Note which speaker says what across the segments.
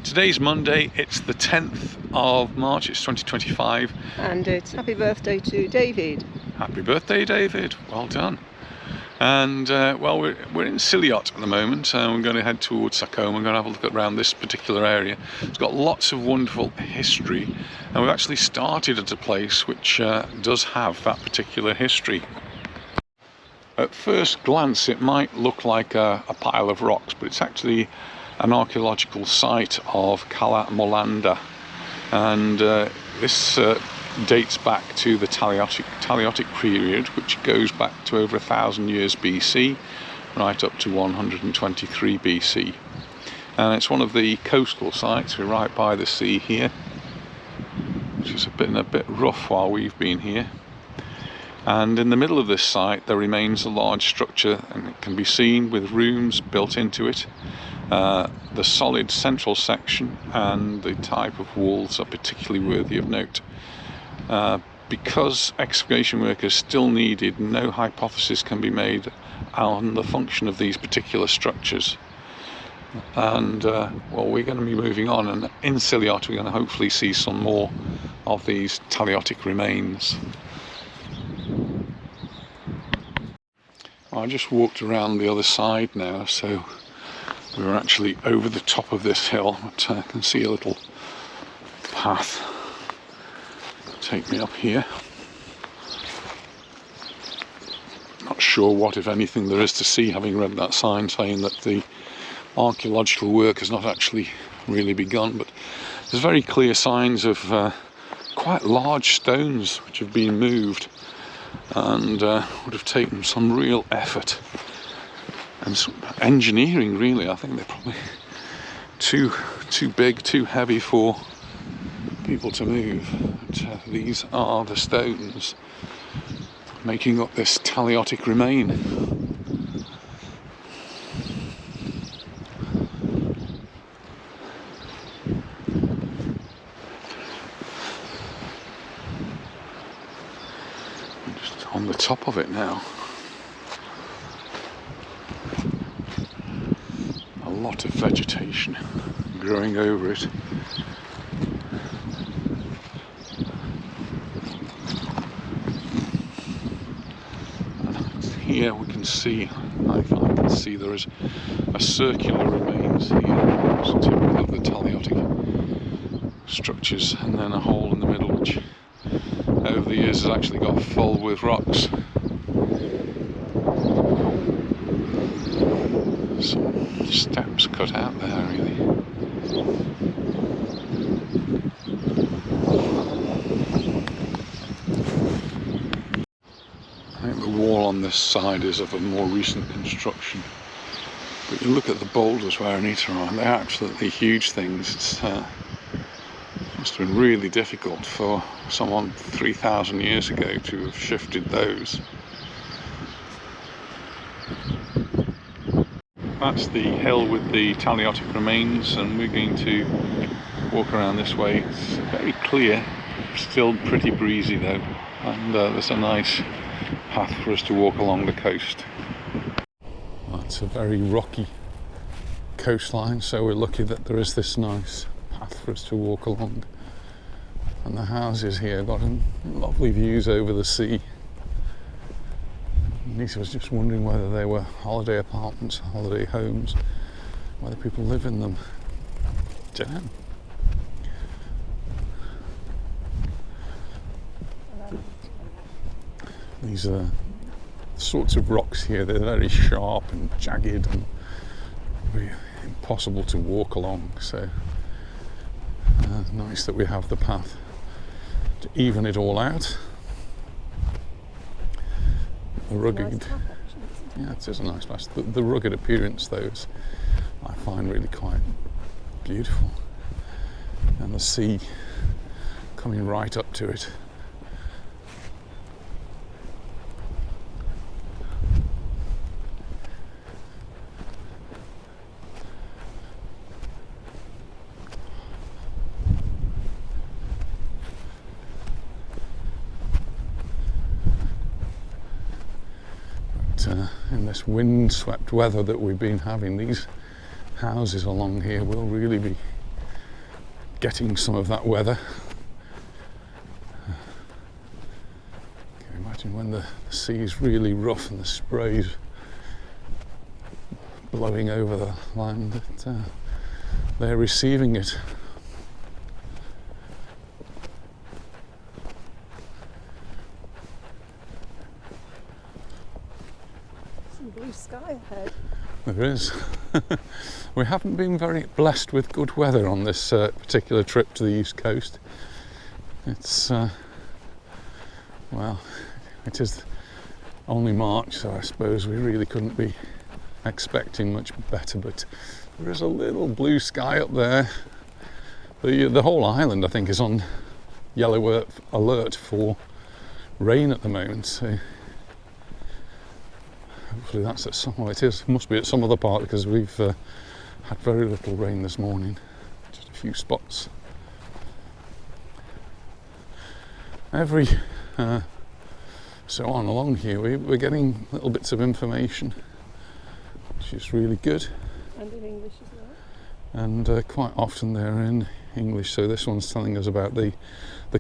Speaker 1: Today's Monday, it's the 10th of March, it's 2025.
Speaker 2: And it's happy birthday to David.
Speaker 1: Happy birthday, David, well done. And well, we're in Talayotic at the moment. We're going to head towards Sacoma. We're going to have a look around this particular area. It's got lots of wonderful history, and we've actually started at a place which does have that particular history. At first glance it might look like a pile of rocks, but it's actually an archaeological site of Cala, Manda, and this dates back to the Talayotic period, which goes back to over 1,000 years BC, right up to 123 BC. And it's one of the coastal sites. We're right by the sea here, which has been a bit rough while we've been here. And in the middle of this site there remains a large structure, and it can be seen with rooms built into it. The solid central section and the type of walls are particularly worthy of note. Because excavation work is still needed, no hypothesis can be made on the function of these particular structures. And well, we're going to be moving on, and in Talayotic we're going to hopefully see some more of these Talayotic remains. I just walked around the other side now, so we're actually over the top of this hill, but I can see a little path take me up here. Not sure what, if anything, there is to see, having read that sign saying that the archaeological work has not actually really begun, but there's very clear signs of quite large stones which have been moved, and would have taken some real effort and some engineering, really. I think they're probably too big, too heavy for people to move. But, these are the stones making up this Talayotic remain. I'm just on the top of it now. A lot of vegetation growing over it. And here we can see, I can see there is a circular remains here, which is typical of the Talayotic structures, and then a hole in the middle which over the years has actually got full with rocks. Some steps cut out there, really. I think the wall on this side is of a more recent construction, but you look at the boulders where Anita are, they're absolutely huge things. It's must have been really difficult for someone 3,000 years ago to have shifted those. That's the hill with the Talayotic remains, and we're going to walk around this way. It's very clear, still pretty breezy though, and there's a nice path for us to walk along the coast. Well, it's a very rocky coastline, so we're lucky that there is this nice path for us to walk along. And the houses here got lovely views over the sea. Lisa was just wondering whether they were holiday apartments, holiday homes, whether people live in them. Don't know. These are the sorts of rocks here. They're very sharp and jagged and very impossible to walk along, so nice that we have the path to even it all out. The rugged, yeah, it is a nice place. The rugged appearance, though, I find really quite beautiful, and the sea coming right up to it. In this windswept weather that we've been having, these houses along here will really be getting some of that weather. Can you imagine when the sea's really rough and the spray's blowing over the land, that they're receiving it.
Speaker 2: Some blue sky ahead.
Speaker 1: There is. We haven't been very blessed with good weather on this particular trip to the east coast. It's well, it is only March, so I suppose we really couldn't be expecting much better, but there is a little blue sky up there. The whole island, I think, is on yellow alert for rain at the moment, so hopefully that's at some, well, must be at some other part, because we've had very little rain this morning, just a few spots. Every so on along here we're getting little bits of information, which is really good.
Speaker 2: And in English as well.
Speaker 1: And quite often they're in English, so this one's telling us about the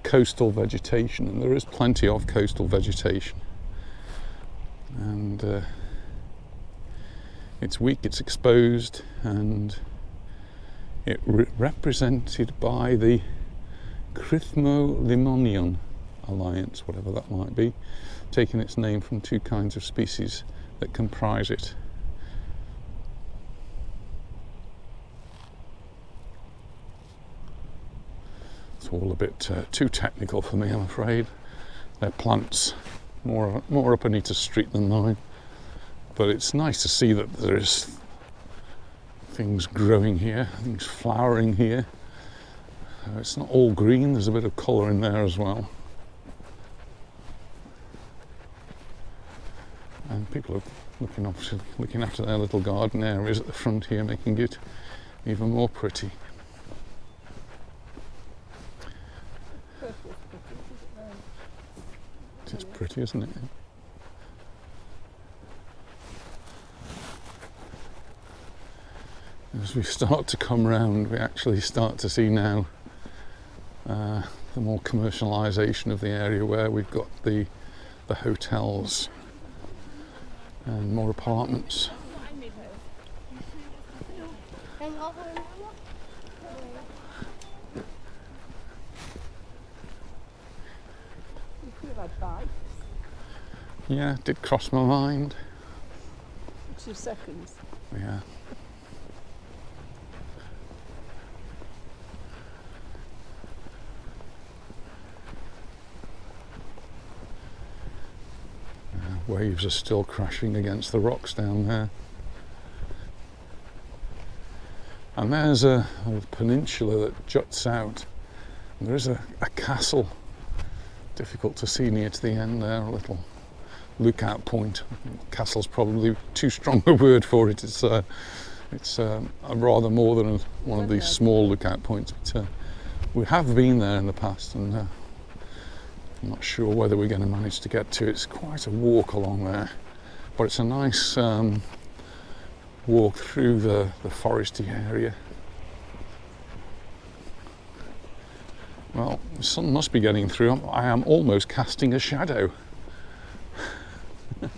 Speaker 1: coastal vegetation, and there is plenty of coastal vegetation. And it's weak, it's exposed, and it represented by the Crithmo-Limonian Alliance, whatever that might be, taking its name from two kinds of species that comprise it. It's all a bit too technical for me, I'm afraid. They're plants, more up Anita's street than mine. But it's nice to see that there's things growing here, things flowering here. It's not all green, there's a bit of colour in there as well. And people are looking after their little garden areas at the front here, making it even more pretty. It's pretty, isn't it? As we start to come round, we actually start to see now the more commercialisation of the area, where we've got the hotels and more apartments. Yeah, it did cross my mind.
Speaker 2: 2 seconds.
Speaker 1: Yeah. Waves are still crashing against the rocks down there. And there's a peninsula that juts out. And there is a castle, difficult to see near to the end there, a little lookout point. Castle's probably too strong a word for it. It's rather more than one of these small lookout points. But we have been there in the past, and I'm not sure whether we're going to manage to get to it. It's quite a walk along there, but it's a nice walk through the foresty area. Well, the sun must be getting through. I am almost casting a shadow.
Speaker 2: Take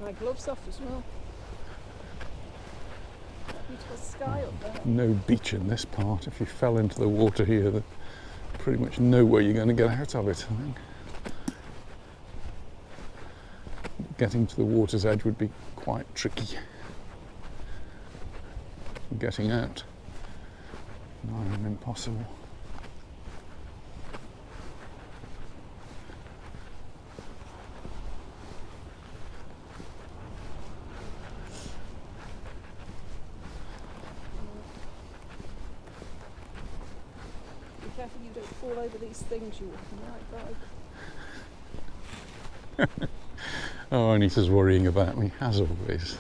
Speaker 2: my gloves off as well. Beautiful sky up there.
Speaker 1: No beach in this part. If you fell into the water here, there's pretty much no way you're going to get out of it, I think. Getting to the water's edge would be quite tricky. Getting out, nigh impossible.
Speaker 2: Be careful you don't fall over these things you're walking right by.
Speaker 1: Oh, Anita's worrying about me, as always.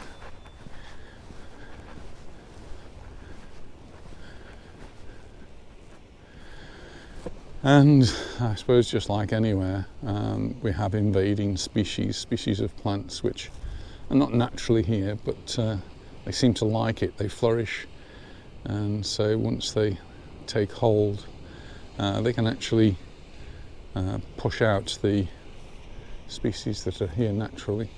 Speaker 1: And I suppose just like anywhere, we have invading species of plants which and not naturally here, but they seem to like it. They flourish, and so once they take hold, they can actually push out the species that are here naturally.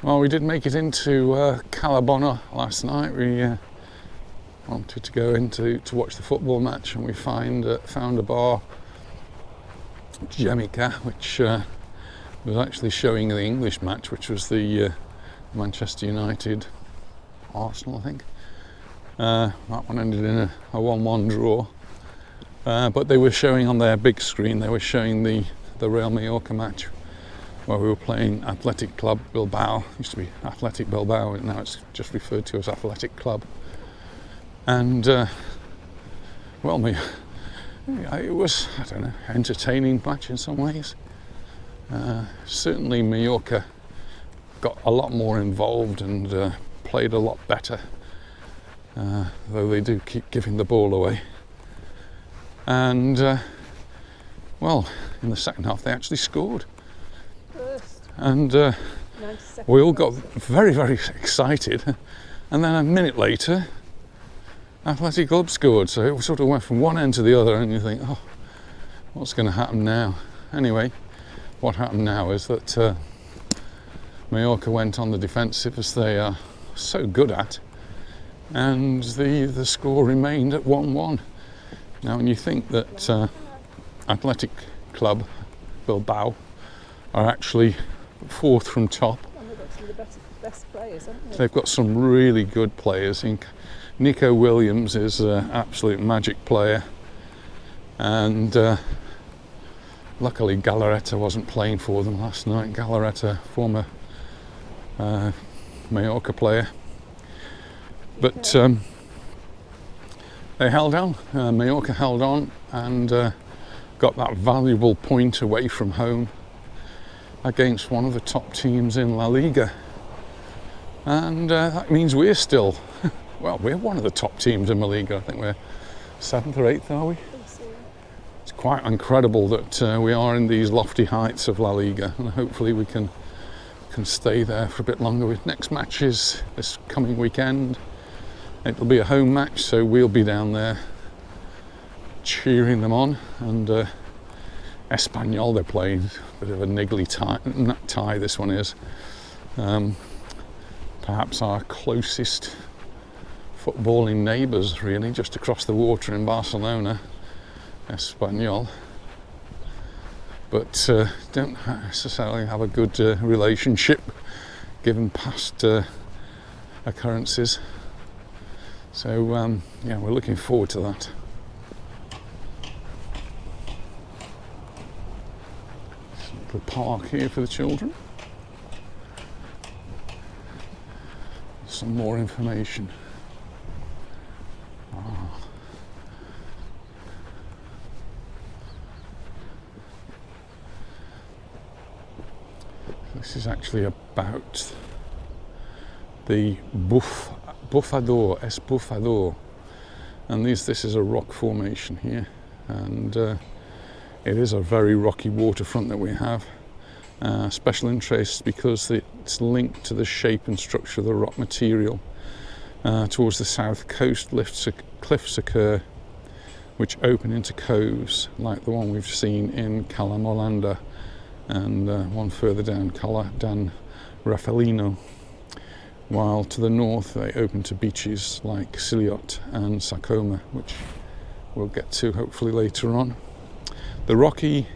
Speaker 1: Well, we did make it into Cala last night. We wanted to go in to watch the football match, and we found a bar, Geology, which was actually showing the English match, which was the Manchester United Arsenal, I think. That one ended in a 1-1 draw. But they were showing on their big screen, they were showing the Real Mallorca match, where we were playing Athletic Club Bilbao. It used to be Athletic Bilbao, and now it's just referred to as Athletic Club. And well, it was, I don't know, entertaining match in some ways. Certainly Mallorca got a lot more involved and played a lot better, though they do keep giving the ball away. And well, in the second half they actually scored. And we all got very, very excited, and then a minute later Athletic Club scored, so it sort of went from one end to the other, and you think, oh, what's going to happen now? Anyway, what happened now is that Mallorca went on the defensive, as they are so good at, and the score remained at 1-1. Now, when you think that Athletic Club Bilbao are actually fourth from top.
Speaker 2: And they've got some of the best players, haven't they?
Speaker 1: They've got some really good players. Nico Williams is an absolute magic player, and luckily Galarreta wasn't playing for them last night. Galarreta, former Mallorca player, but they held on. Mallorca held on and got that valuable point away from home against one of the top teams in La Liga, and that means we're still, well, we're one of the top teams in La Liga. I think we're 7th or 8th, are we? It's quite incredible that we are in these lofty heights of La Liga, and hopefully we can stay there for a bit longer. Next match is this coming weekend. It'll be a home match, so we'll be down there cheering them on, and Espanyol they're playing. A bit of a niggly tie this one is. Perhaps our closest footballing neighbours, really, just across the water in Barcelona, Espanyol. But don't necessarily have a good relationship given past occurrences. So yeah, we're looking forward to that. The park here for the children. Some more information. This is actually about the Bufador, Bufador, and this is a rock formation here, and it is a very rocky waterfront that we have. Special interest because it's linked to the shape and structure of the rock material. Towards the south coast, cliffs occur which open into coves like the one we've seen in Cala and one further down, Cala dan Raffelino, while to the north they open to beaches like Siliot and Sarcoma, which we'll get to hopefully later on. The rocky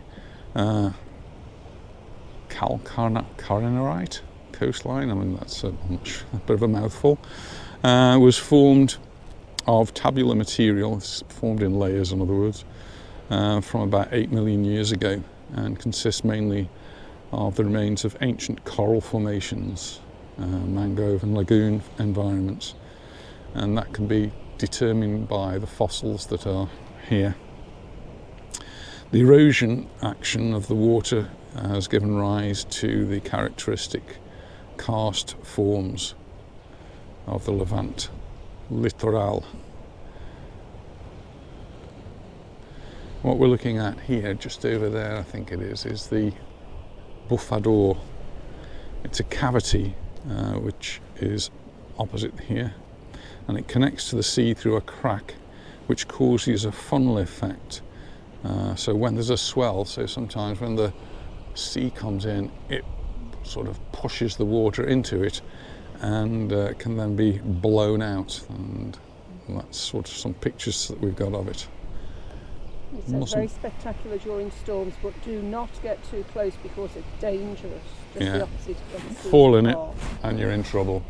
Speaker 1: calcarenerite coastline, I mean that's a bit of a mouthful, was formed of tabular material. It's formed in layers, in other words, from about 8 million years ago, and consists mainly of the remains of ancient coral formations, mangrove and lagoon environments, and that can be determined by the fossils that are here. The erosion action of the water has given rise to the characteristic karst forms of the Levant littoral. What we're looking at here, just over there I think it is the Bufador. It's a cavity which is opposite here, and it connects to the sea through a crack which causes a funnel effect. So when there's a swell, so sometimes when the sea comes in, it sort of pushes the water into it and can then be blown out, and that's sort of some pictures that we've got of it.
Speaker 2: It says very spectacular during storms, but do not get too close because it's dangerous. Just the opposite of the sea.
Speaker 1: Fall in it and you're in trouble.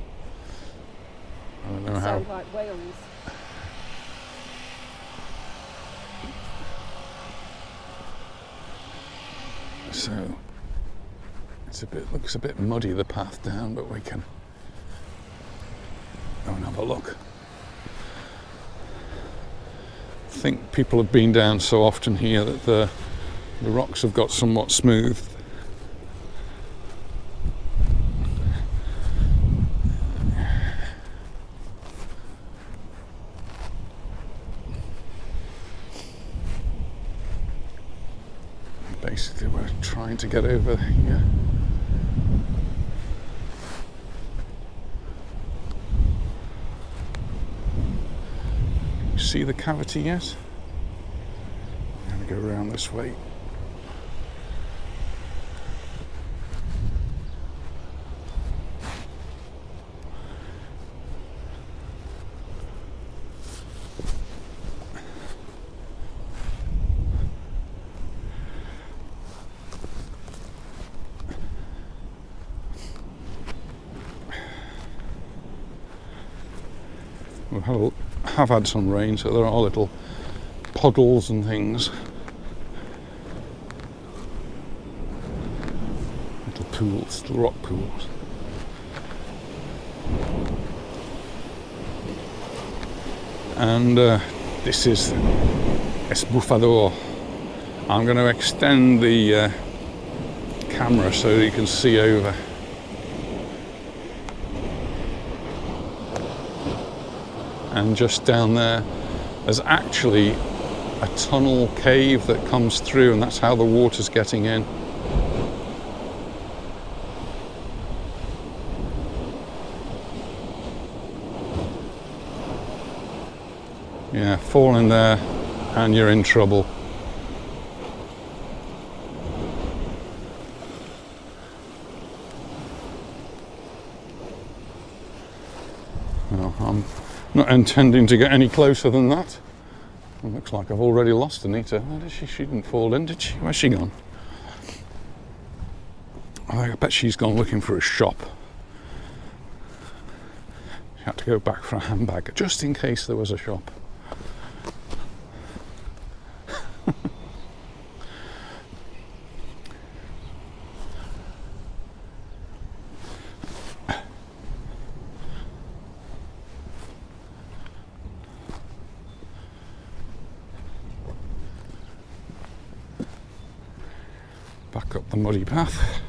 Speaker 1: I don't know how.
Speaker 2: Sound like whales.
Speaker 1: So looks a bit muddy, the path down, but we can go and have a look. I think people have been down so often here that the rocks have got somewhat smooth. Basically, we're trying to get over here. You see the cavity yet? I'm going to go around this way. We have had some rain, so there are little puddles and things, little pools, little rock pools. And this is Bufador. I'm going to extend the camera so you can see over. And just down there, there's actually a tunnel cave that comes through, and that's how the water's getting in. Yeah, fall in there and you're in trouble. Well, I'm not intending to get any closer than that. It looks like I've already lost Anita. Where did she? She didn't fall in, did she? Where's she gone? I bet she's gone looking for a shop. She had to go back for a handbag, just in case there was a shop. Back up the muddy path.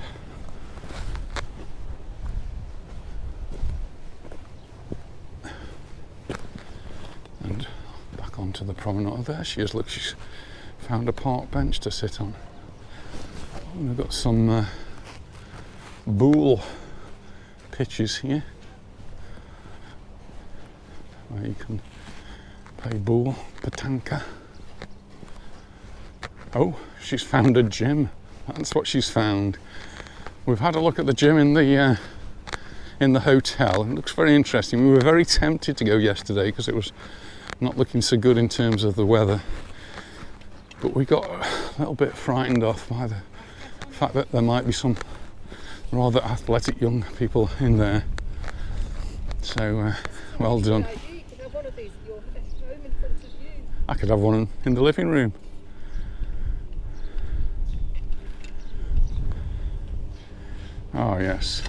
Speaker 1: And back onto the promenade. There she is. Look, she's found a park bench to sit on. And we've got some boule pitches here where you can play boule, petanque. Oh, she's found a gym. That's what she's found. We've had a look at the gym in the hotel. It looks very interesting. We were very tempted to go yesterday because it was not looking so good in terms of the weather. But we got a little bit frightened off by the fact that there might be some rather athletic young people in there. So, well done.
Speaker 2: You can have one of these at your
Speaker 1: I could have one in the living room. Oh yes,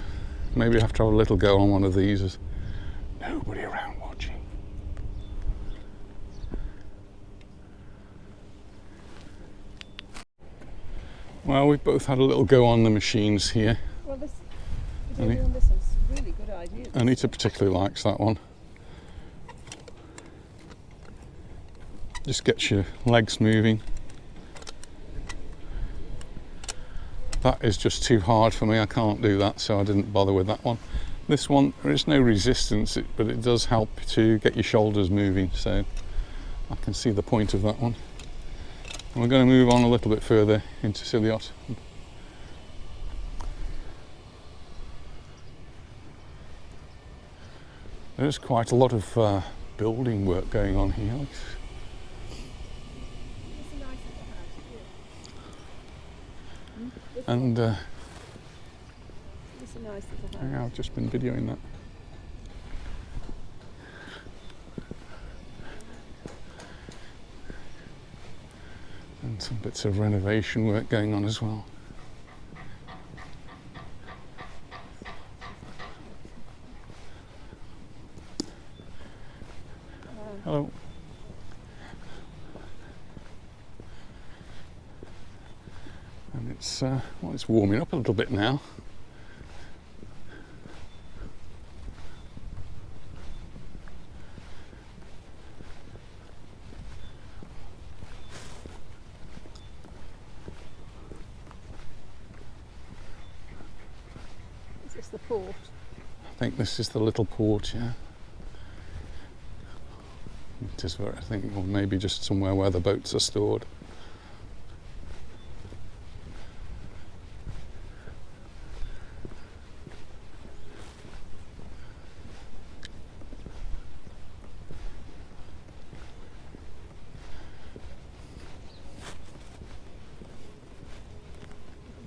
Speaker 1: maybe I have to have a little go on one of these. There's nobody around watching. Well, we've both had a little go on the machines here.
Speaker 2: Well, this one's really good idea.
Speaker 1: Anita particularly likes that one. Just gets your legs moving. That is just too hard for me. I can't do that, so I didn't bother with that one. This one, there is no resistance, but it does help to get your shoulders moving, so I can see the point of that one. And we're going to move on a little bit further into Ciliot. There's quite a lot of building work going on here. And
Speaker 2: it's a nice little house.
Speaker 1: yeah, I've just been videoing that. And some bits of renovation work going on as well. Hello. And it's well, it's warming up a little bit now.
Speaker 2: Is this the port?
Speaker 1: I think this is the little port, yeah. It is very, I think, or maybe just somewhere where the boats are stored.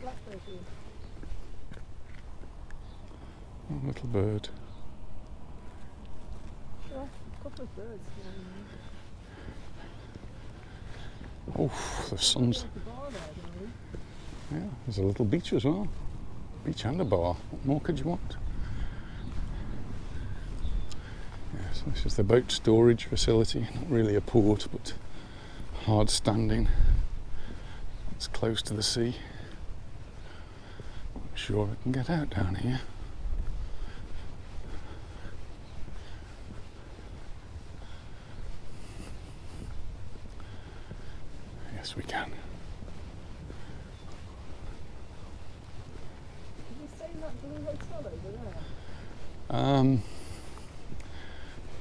Speaker 2: Blackbird here.
Speaker 1: Oh, little bird.
Speaker 2: Yeah, a couple of birds flying
Speaker 1: Oh, the sun's.
Speaker 2: in. The bar there, don't we?
Speaker 1: Yeah, there's a little beach as well. Beach and a bar. What more could you want? Yes, this is the boat storage facility. Not really a port, but hard standing. It's close to the sea. I'm sure we can get out down here. Yes, we can.
Speaker 2: Did you stay in that blue hotel over there?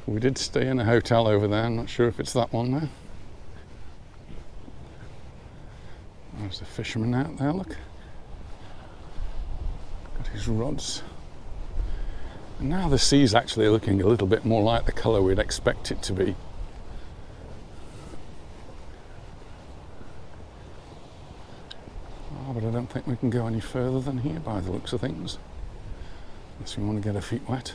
Speaker 1: We did stay in a hotel over there. I'm not sure if it's that one though. There's a fisherman out there, look. Got his rods. And now the sea's actually looking a little bit more like the colour we'd expect it to be. Oh, but I don't think we can go any further than here by the looks of things. Unless we want to get our feet wet.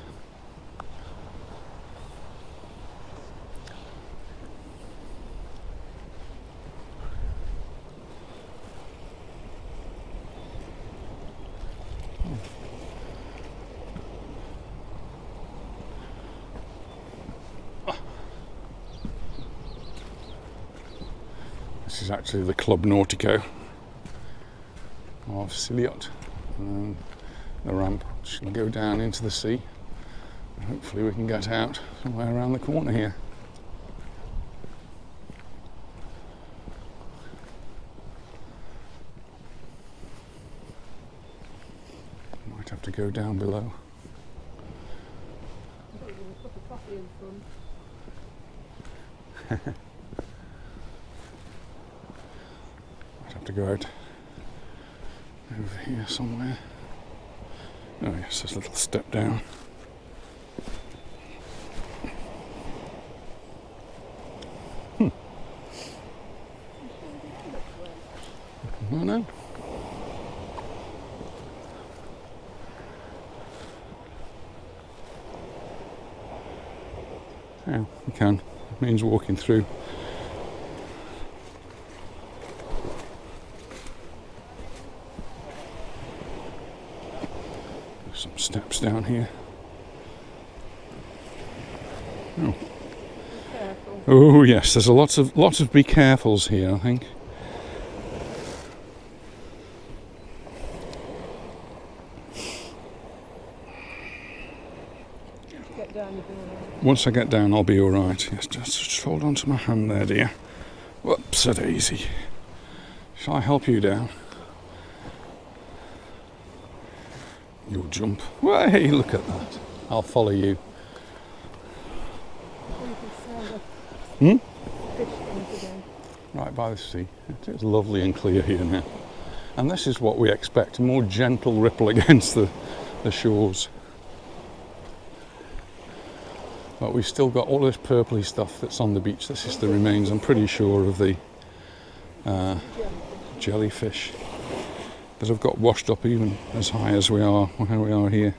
Speaker 1: This is actually the Club Nautico of Ciliot. And the ramp which can go down into the sea. And hopefully we can get out somewhere around the corner here. Might have to go down below.
Speaker 2: I thought you were going to put the coffee in front.
Speaker 1: Might have to go out over here somewhere. Oh yes, there's a little step down. I don't know. Yeah, we can. It means walking through Some steps down here. Oh. Oh yes, there's lots of be carefuls here, I think. Once I get down, I'll be all right. Yes, just hold on to my hand there, dear. Whoops, a daisy. Shall I help you down? You'll jump. Well, hey, look at that. I'll follow you. Right by the sea. It is lovely and clear here now. And this is what we expect, a more gentle ripple against the shores. But we've still got all this purpley stuff that's on the beach. This is the remains, I'm pretty sure, of the jellyfish that have got washed up even as high as we are here.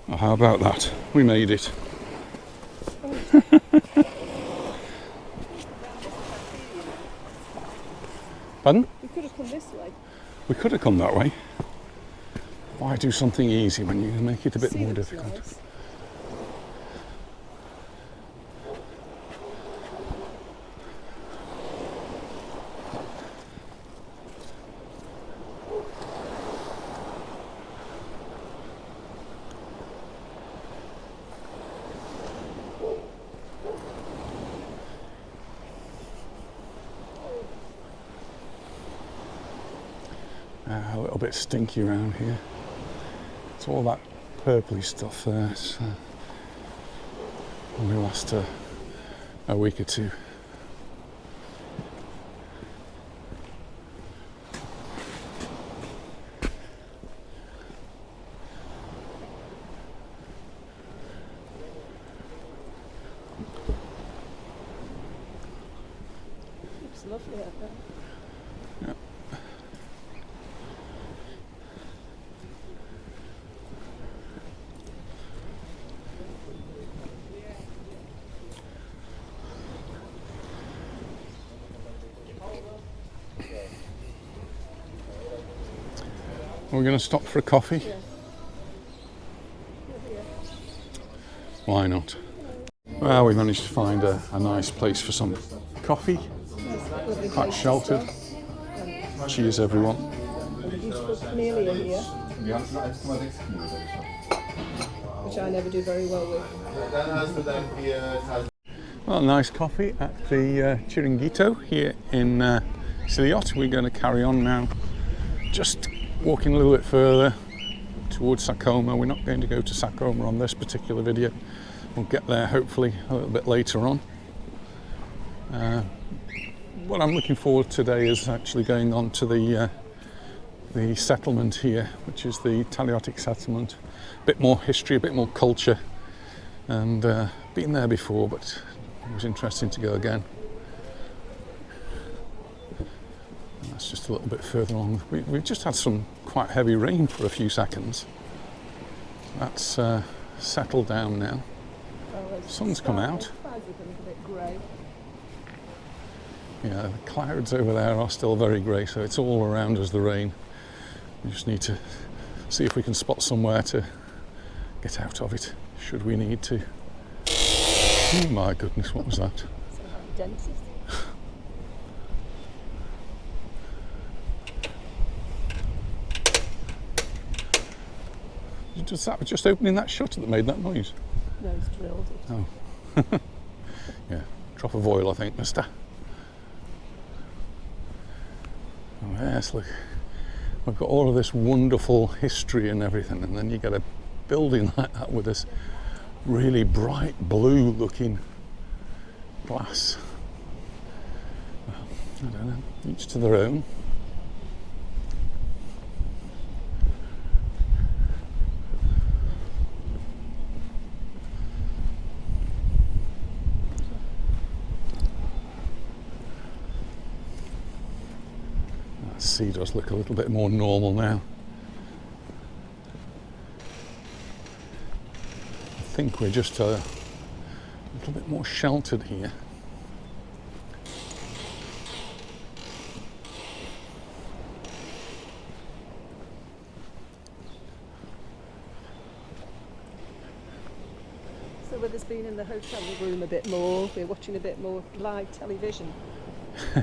Speaker 1: Oh, how about that? We made it. Pardon?
Speaker 2: We could have come this way.
Speaker 1: We could have come that way. Why do something easy when you can make it a bit more difficult? Nice. A little bit stinky around here. It's all that purpley stuff there. It's only last a week or two.
Speaker 2: Looks lovely out there.
Speaker 1: Yeah. We're going to stop for a coffee.
Speaker 2: Yeah.
Speaker 1: Why not? Well, we managed to find a nice place for some coffee. Quite sheltered. Cheers, everyone.
Speaker 2: Beautiful camellia here, which I never do very well with.
Speaker 1: Well, nice coffee at the Chiringuito here in Siliot. We're going to carry on now, just walking a little bit further towards Sacoma. We're not going to go to Sacoma on this particular video. We'll get there hopefully a little bit later on. What I'm looking forward to today is actually going on to the settlement here, which is the Talayotic settlement. A bit more history, a bit more culture, and been there before, but it was interesting to go again. And that's just a little bit further along. We've just had some quite heavy rain for a few seconds. That's settled down now. Sun's come out. Yeah, the clouds over there are still very grey, so it's all around us, the rain. We just need to see if we can spot somewhere to get out of it, should we need to. Oh my goodness, what was that?
Speaker 2: Dentist.
Speaker 1: Was that just opening that shutter that made that noise?
Speaker 2: No, it's drilled it.
Speaker 1: Oh. Yeah, drop of oil, I think, mister. Oh yes, look. We've got all of this wonderful history and everything, and then you get a building like that with this really bright blue looking glass. Well, I don't know, each to their own. That sea does look a little bit more normal now. think we're just a little bit more sheltered here.
Speaker 2: So with us being in the hotel room a bit more, we're watching a bit more live television.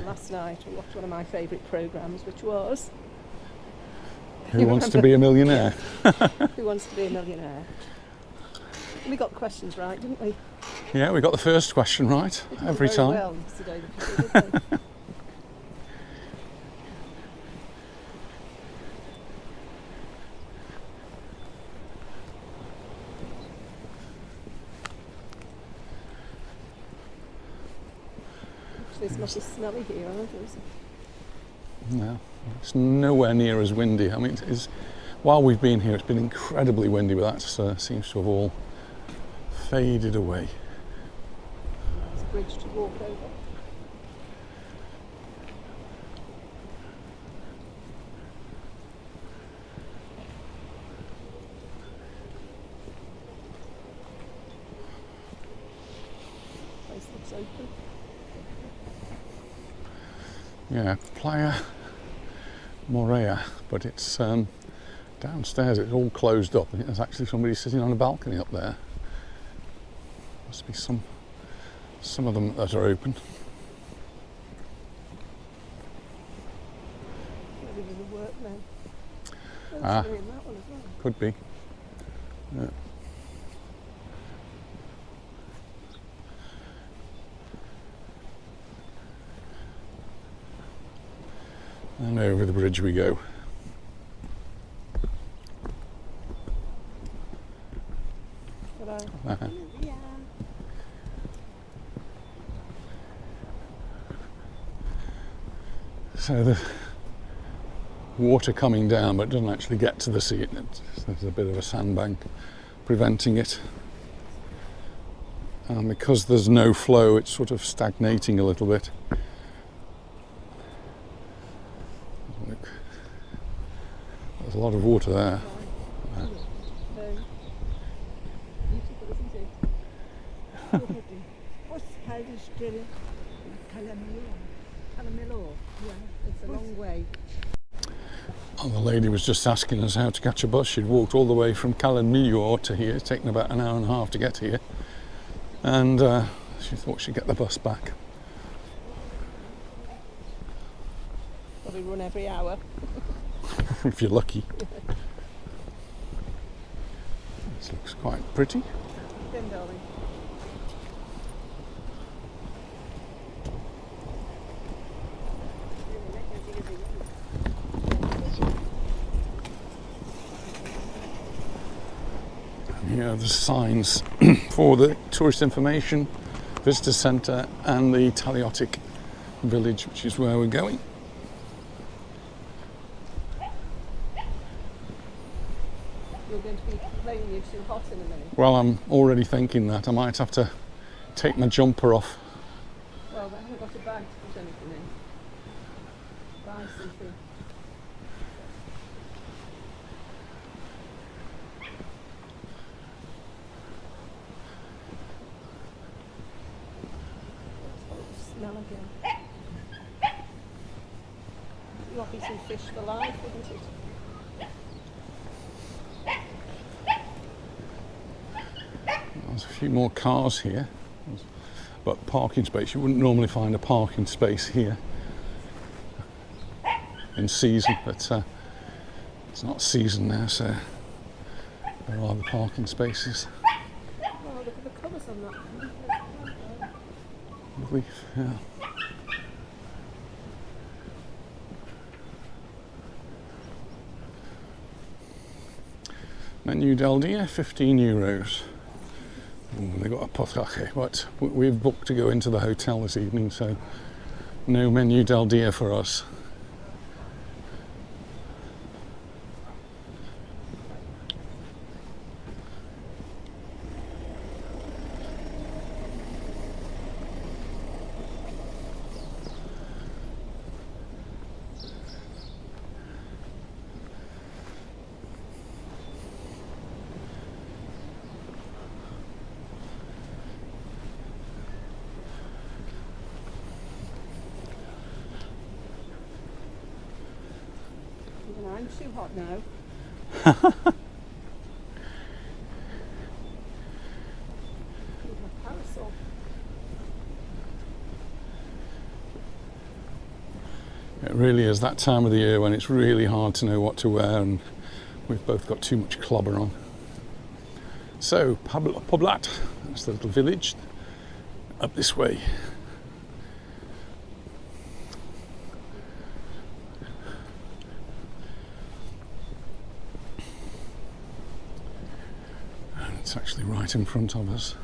Speaker 2: Last night we watched one of my favourite programmes, which was
Speaker 1: Who Wants to Be a Millionaire?
Speaker 2: Who Wants to Be a Millionaire? We got the questions right, didn't we?
Speaker 1: Yeah, we got the first question right every time.
Speaker 2: Well, yesterday, the people, didn't they? It's not as smelly here, either, is it?
Speaker 1: No, it's nowhere near as windy. I mean, while we've been here, it's been incredibly windy, but that seems to have all faded away.
Speaker 2: There's a bridge to walk over. Place looks open.
Speaker 1: Yeah, Playa Morea, but it's downstairs. It's all closed up, and there's actually somebody sitting on a balcony up there. Must be some of them that are open.
Speaker 2: Maybe there's a workman. There's
Speaker 1: Ah,
Speaker 2: somebody in that one as well.
Speaker 1: could be. Yeah. And over the bridge we go.
Speaker 2: Hello.
Speaker 1: Uh-huh.
Speaker 2: Yeah.
Speaker 1: So the water coming down, but it doesn't actually get to the sea. There's a bit of a sandbank preventing it. And because there's no flow, it's sort of stagnating a little bit. Look, there's a lot of water there.
Speaker 2: It's a long way.
Speaker 1: Oh, the lady was just asking us how to catch a bus. She'd walked all the way from Cala to here. It's taken about an hour and a half to get here. And she thought she'd get the bus back.
Speaker 2: Probably run every hour.
Speaker 1: If you're lucky. This looks quite pretty.
Speaker 2: Then, darling.
Speaker 1: Here are the signs for the tourist information, visitor centre, and the Talayotic village, which is where we're going.
Speaker 2: You're going to be complaining you're too hot in a minute.
Speaker 1: Well, I'm already thinking that I might have to take my jumper off.
Speaker 2: Well, I haven't got a bag to put anything in. Buy something. Smell again. You offer some fish for life, wouldn't it?
Speaker 1: There's a few more cars here, but parking space. You wouldn't normally find a parking space here in season, but it's not season now, so there are the parking spaces.
Speaker 2: Oh, look at the colours on that.
Speaker 1: Lovely, yeah. Menu del dia, €15. Ooh, they got a potaje, but we've booked to go into the hotel this evening, so no menu del dia for us.
Speaker 2: And I'm too hot now. Need my parasol.
Speaker 1: It really is that time of the year when it's really hard to know what to wear, and we've both got too much clobber on. So, Poblat, that's the little village up this way. And it's actually right in front of us.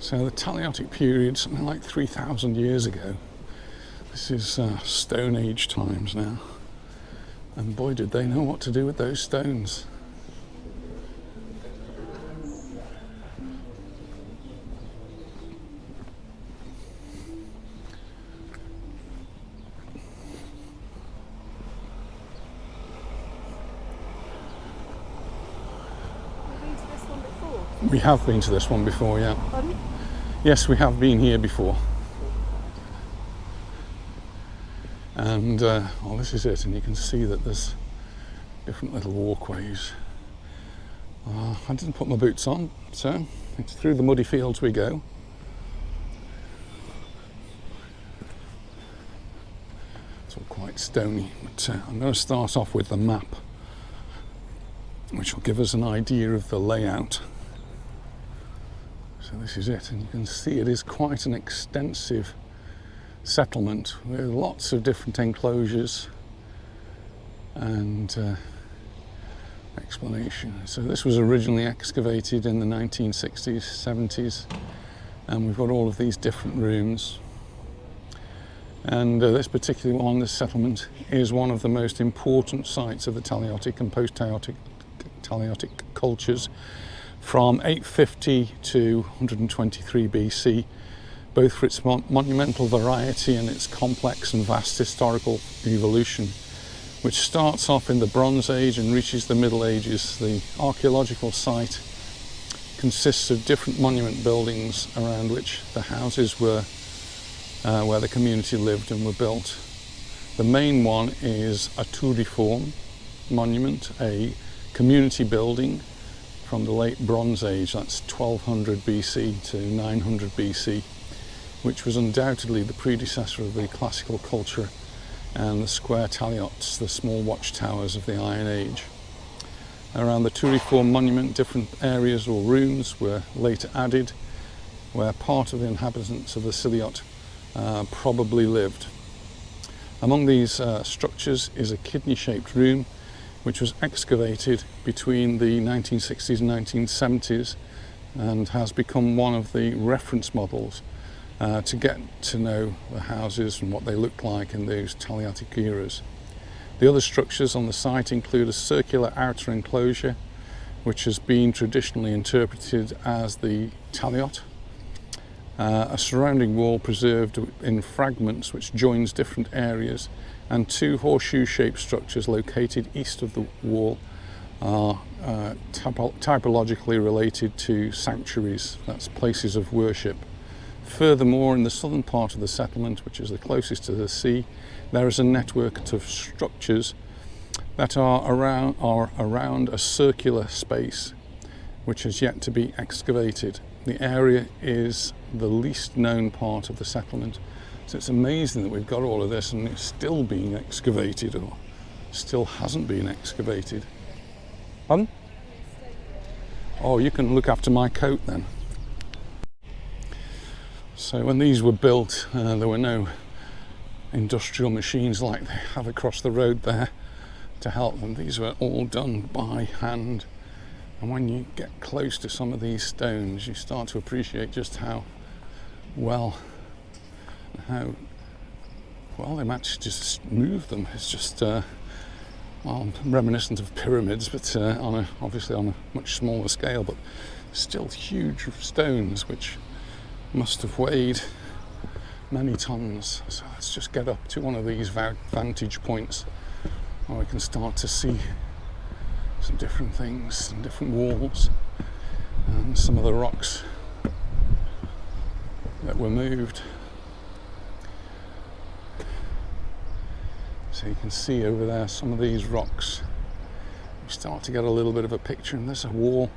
Speaker 1: So the Talayotic period, something like 3,000 years ago. This is Stone Age times now. And boy, did they know what to do with those stones. We have been to this one before, yeah.
Speaker 2: Pardon?
Speaker 1: Yes, we have been here before. And, well, this is it, and you can see that there's different little walkways. I didn't put my boots on, so it's through the muddy fields we go. It's all quite stony, but I'm going to start off with the map, which will give us an idea of the layout. So this is it, and you can see it is quite an extensive settlement with lots of different enclosures and explanation. So this was originally excavated in the 1960s, 70s, and we've got all of these different rooms. And this particular one, this settlement, is one of the most important sites of the Talayotic and post-Talayotic cultures from 850 to 123 BC, both for its monumental variety and its complex and vast historical evolution, which starts off in the Bronze Age and reaches the Middle Ages. The archaeological site consists of different monument buildings around which the houses were, where the community lived and were built. The main one is a Turiform monument, a community building from the late Bronze Age, that's 1200 BC to 900 BC, which was undoubtedly the predecessor of the classical culture and the square taliots, the small watchtowers of the Iron Age. Around the Turiform monument, different areas or rooms were later added, where part of the inhabitants of the Ciliot probably lived. Among these structures is a kidney-shaped room, which was excavated between the 1960s and 1970s and has become one of the reference models to get to know the houses and what they looked like in those Talayotic eras. The other structures on the site include a circular outer enclosure, which has been traditionally interpreted as the Taliyot, a surrounding wall preserved in fragments which joins different areas, and two horseshoe-shaped structures located east of the wall are typologically related to sanctuaries, that's places of worship. Furthermore, in the southern part of the settlement, which is the closest to the sea, there is a network of structures that are around a circular space which has yet to be excavated. The area is the least known part of the settlement, so it's amazing that we've got all of this and it's still being excavated, or still hasn't been excavated. Pardon? Oh, you can look after my coat then. So when these were built, there were no industrial machines like they have across the road there to help them. These were all done by hand, and when you get close to some of these stones, you start to appreciate just how well they managed to just move them. It's just well, reminiscent of pyramids, but obviously on a much smaller scale, but still huge stones which must have weighed many tons. So let's just get up to one of these vantage points where we can start to see some different things, some different walls, and some of the rocks that were moved. So you can see over there some of these rocks. You start to get a little bit of a picture, and there's a wall.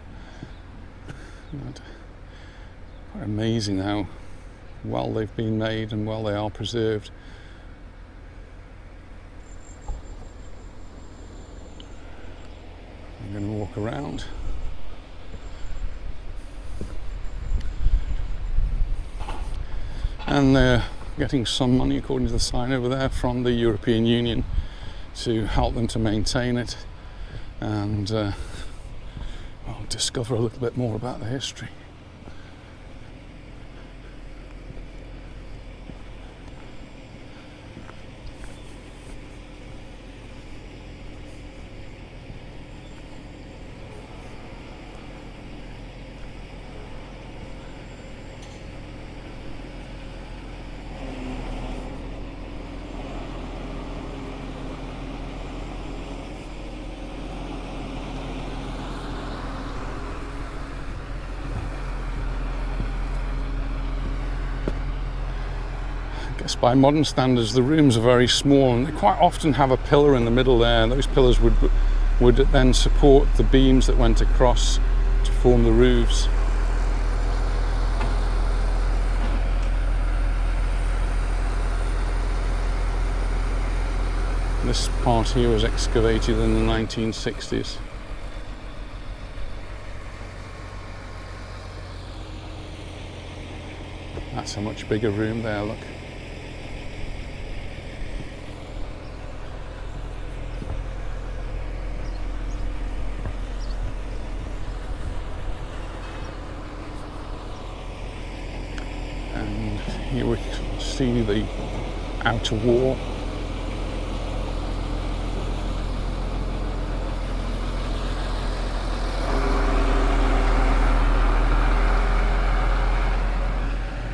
Speaker 1: Quite amazing how well they've been made and well they are preserved. I'm going to walk around. And they're getting some money, according to the sign over there, from the European Union to help them to maintain it and discover a little bit more about the history. By modern standards, the rooms are very small, and they quite often have a pillar in the middle there, and those pillars would then support the beams that went across to form the roofs. This part here was excavated in the 1960s. That's a much bigger room there, look. Here we can see the outer wall.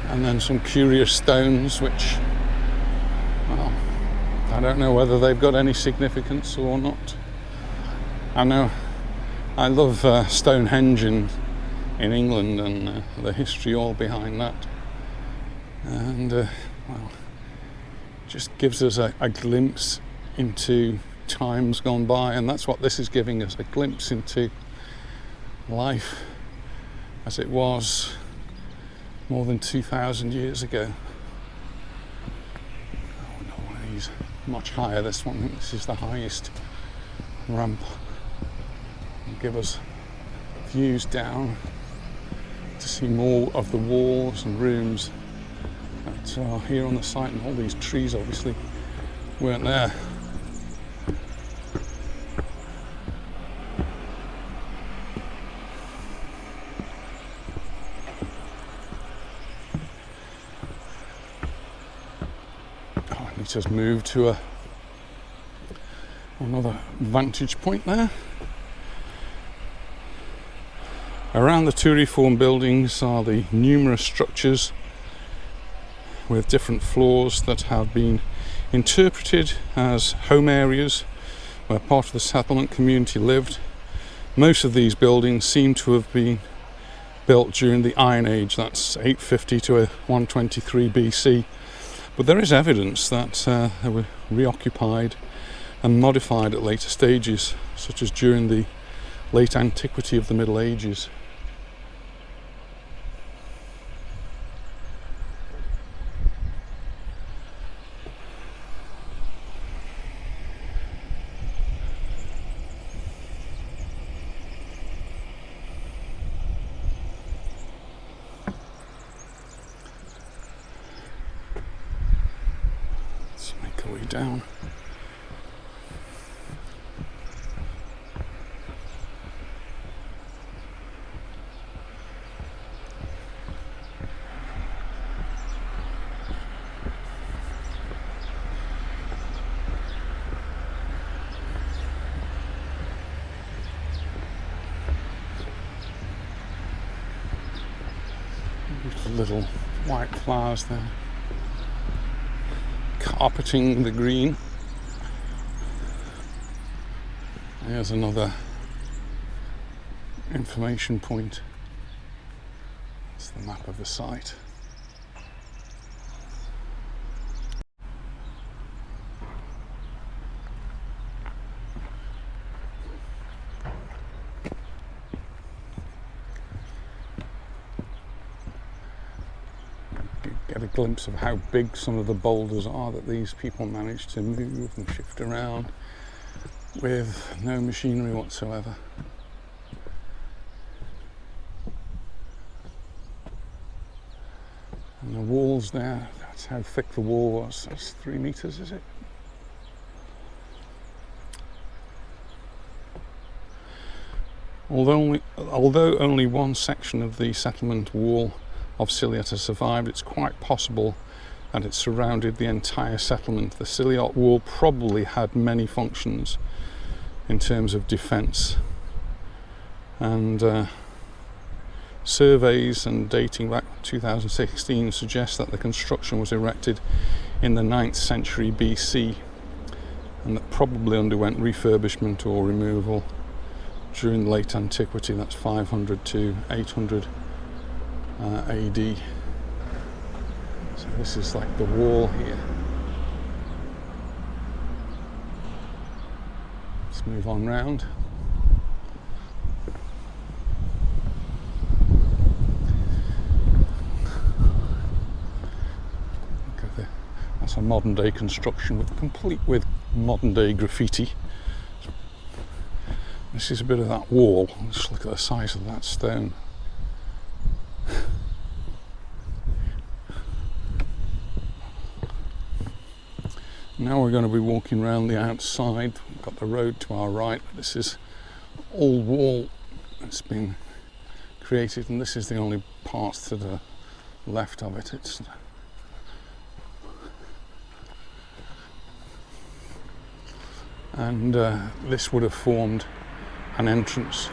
Speaker 1: And then some curious stones which, well, I don't know whether they've got any significance or not. I know I love Stonehenge in England and the history all behind that. And well, just gives us a glimpse into times gone by, and that's what this is giving us, a glimpse into life as it was more than 2,000 years ago. Oh no, one of these much higher. This one, this is the highest ramp. It'll give us views down to see more of the walls and rooms that are here on the site, and all these trees obviously weren't there. Oh, I need to just move to another vantage point there. Around the two reform buildings are the numerous structures with different floors that have been interpreted as home areas where part of the settlement community lived. Most of these buildings seem to have been built during the Iron Age, that's 850 to 123 BC, but there is evidence that they were reoccupied and modified at later stages, such as during the late antiquity of the Middle Ages. Down. Little white flowers there, carpeting the green. There's another information point. It's the map of the site.
Speaker 3: get a glimpse of how big some of the boulders are that these people managed to move and shift around with no machinery whatsoever. And the walls there, that's how thick the wall was. That's 3 meters, is it? Although only one section of the settlement wall of Ciliot has survived, it's quite possible that it surrounded the entire settlement. The Ciliot wall probably had many functions in terms of defence, and surveys and dating back to 2016 suggest that the construction was erected in the 9th century BC and that probably underwent refurbishment or removal during late antiquity. That's 500 to 800 AD. So this is like the wall here. Let's move on round. Look at that's a modern day construction complete with modern day graffiti. This is a bit of that wall. Just look at the size of that stone. Now we're going to be walking around the outside. We've got the road to our right. This is old wall that's been created, and this is the only part to the left of it. And this would have formed an entrance.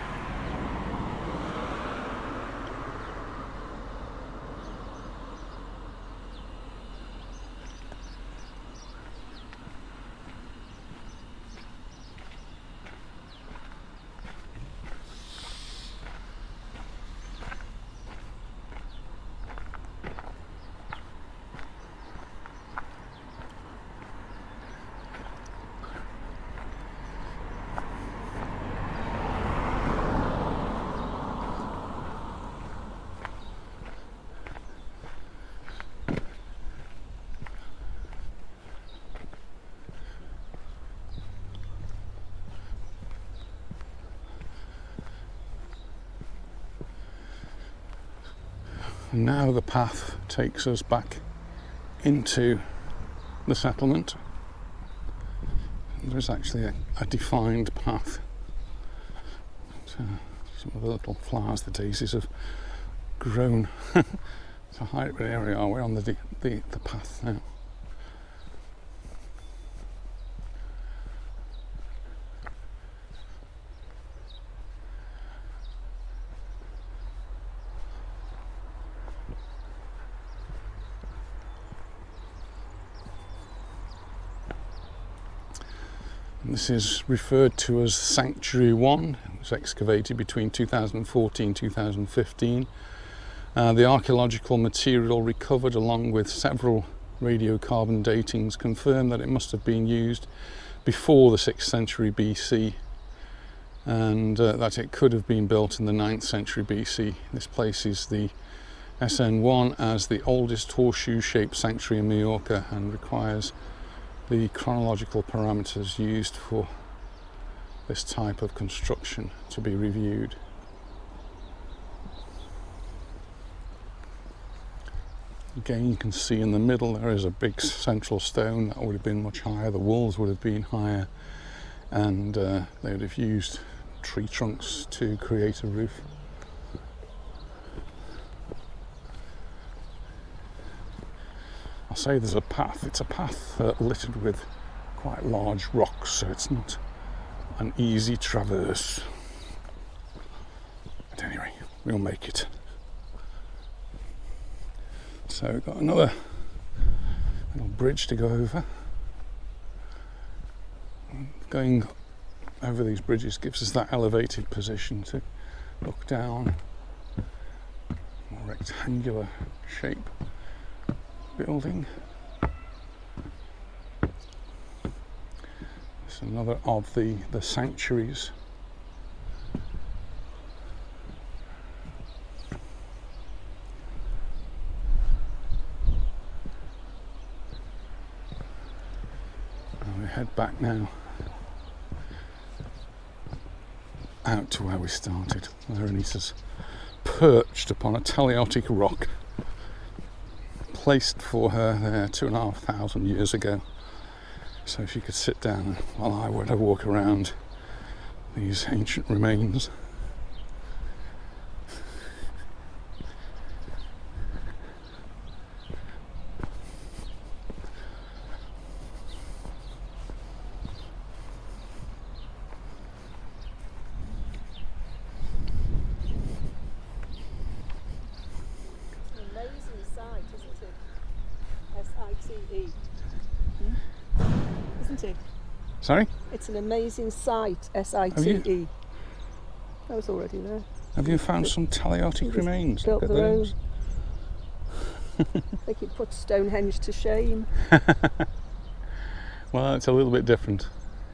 Speaker 3: And now the path takes us back into the settlement. There's actually a defined path. Some of the little flowers, the daisies, have grown to hide. But here we are, we're on the path now. This is referred to as Sanctuary 1. It was excavated between 2014 and 2015. The archaeological material recovered, along with several radiocarbon datings, confirm that it must have been used before the 6th century BC, and that it could have been built in the 9th century BC. This places the SN1 as the oldest horseshoe-shaped sanctuary in Mallorca and requires the chronological parameters used for this type of construction to be reviewed. Again, you can see in the middle there is a big central stone that would have been much higher. The walls would have been higher, and they would have used tree trunks to create a roof. I'll say there's a path. It's a path littered with quite large rocks, so it's not an easy traverse. But anyway, we'll make it. So we've got another little bridge to go over. Going over these bridges gives us that elevated position to look down. More rectangular shape building. It's another of the sanctuaries. head back now out to where we started. Where Anita's perched upon a Talayotic rock placed for her there 2,500 years ago, so she could sit down while I were to walk around these ancient remains.
Speaker 2: Amazing sight, isn't it? S-I-T-E. Isn't it?
Speaker 3: Sorry?
Speaker 2: It's an amazing sight, S-I-T-E. That was already there.
Speaker 3: Have you found some Talayotic remains?
Speaker 2: Built
Speaker 3: Look at
Speaker 2: their own.
Speaker 3: those.
Speaker 2: They could put Stonehenge to shame.
Speaker 3: Well, it's a little bit different.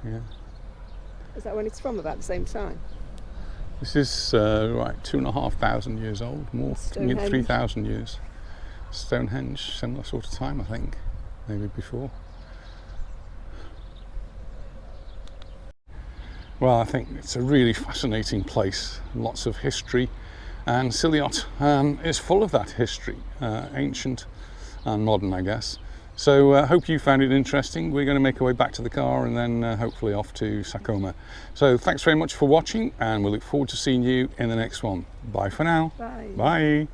Speaker 3: Yeah.
Speaker 2: Is that when it's from, about the same time?
Speaker 3: This is right, 2,500 years old, more,
Speaker 2: Stonehenge.
Speaker 3: 3,000 years. Stonehenge, similar sort of time, I think, maybe before. Well, I think it's a really fascinating place, lots of history, and Ciliot is full of that history, ancient and modern, I guess. So I hope you found it interesting. We're going to make our way back to the car and then hopefully off to Sakoma. So thanks very much for watching, and we look forward to seeing you in the next one. Bye for now.
Speaker 2: Bye.
Speaker 3: Bye.